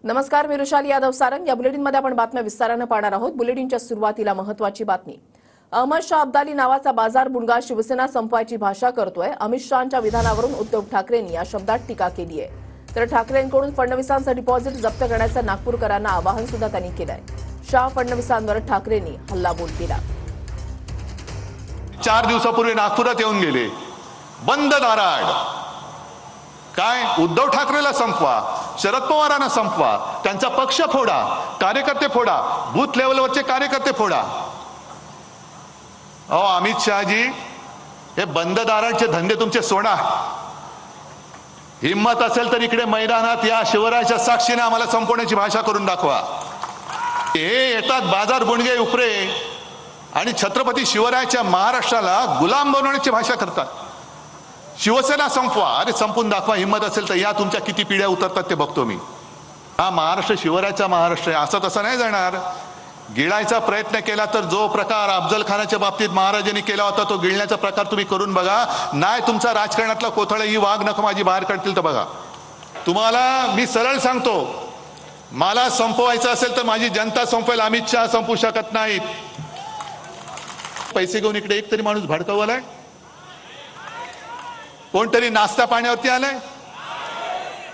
नमस्कार, मी रुशाली यादव सारंग। या बुलेटिनमध्ये आपण बातम्या विस्ताराने पाहणार आहोत। बुलेटिनच्या सुरुवातीला महत्त्वाची बातमी। अहमद शाह अब्दाली नावाचा बाजार बुणगा शिवसेना संपवायची भाषा करतोय। अमित शहांच्या विधानावरून उद्धव ठाकरेंनी या शब्दात टीका केली आहे। तर ठाकरेंकडून फडणवीसांचं डिपॉझिट जप्त करण्याचं नागपूरकरांना आवाहन सुद्धा त्यांनी केलंय। शाह फडणवीसांवर ठाकरेंनी हल्लाबोल केला। 4 दिवसापूर्वी नागपुरात येऊन गेले, बंद दाराड। काय उद्धव ठाकरेला संपवा, शरद पवारांना संपवा, त्यांचा पक्ष फोडा, कार्यकर्ते फोडा, बूथ लेवलवरचे कार्यकर्ते फोडा। अमित शहाजी, हे बंद दाराडचे धंदे तुमचे सोडा। हिम्मत असेल तर इकडे मैदानात या, शिवरायाच्या साक्षीने आम्हाला संपवण्याची भाषा करून दाखवा। हे येतात बाजार बुणगे उपरे आणि छत्रपती शिवरायाच्या महाराष्ट्राला गुलाम बनवण्याची भाषा करतात। शिवसेना संपवा, अरे संपून दाखवा, हिम्मत असेल तर या। तुमच्या किती पिढ्या उतरतात ते बघतो मी। हा महाराष्ट्र शिवरायाचा महाराष्ट्र आहे, असं तसं नाही जाणार। गिळायचा प्रयत्न केला तर जो प्रकार अफजल खानाच्या बाबतीत महाराजांनी केला होता तो गिळण्याचा प्रकार तुम्ही करून बघा। नाही तुमचा राजकारणातला कोथळ ही वाघ नको माझी बाहेर काढतील तर बघा। तुम्हाला मी सरळ सांगतो, मला संपवायचं असेल तर माझी जनता संपवेल, अमित शहा संपवू शकत नाहीत। पैसे घेऊन इकडे एक तरी माणूस भडकवलाय? कोणतरी नाश्ता पाण्यावरती आलाय?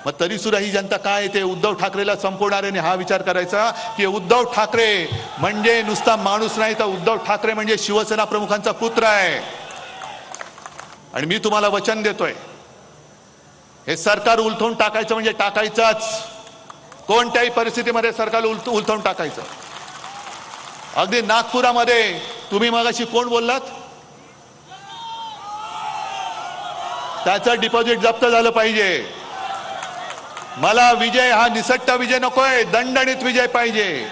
मग तरी सुद्धा ही जनता काय येते उद्धव ठाकरेला संपवणाऱ्याने हा विचार करायचा की उद्धव ठाकरे म्हणजे नुसता माणूस नाही, तर उद्धव ठाकरे म्हणजे शिवसेना प्रमुखांचा पुत्र आहे। आणि मी तुम्हाला वचन देतोय, हे सरकार उलथून टाकायचं म्हणजे टाकायचंच। कोणत्याही परिस्थितीमध्ये सरकार उलथून टाकायचं। अगदी नागपुरामध्ये तुम्ही मगाशी कोण बोललात? त्याचं डिपॉझिट जप्त झालं पाहिजे। मला विजय हा निसट्ट विजय नकोय, दणदणीत विजय पाहिजे।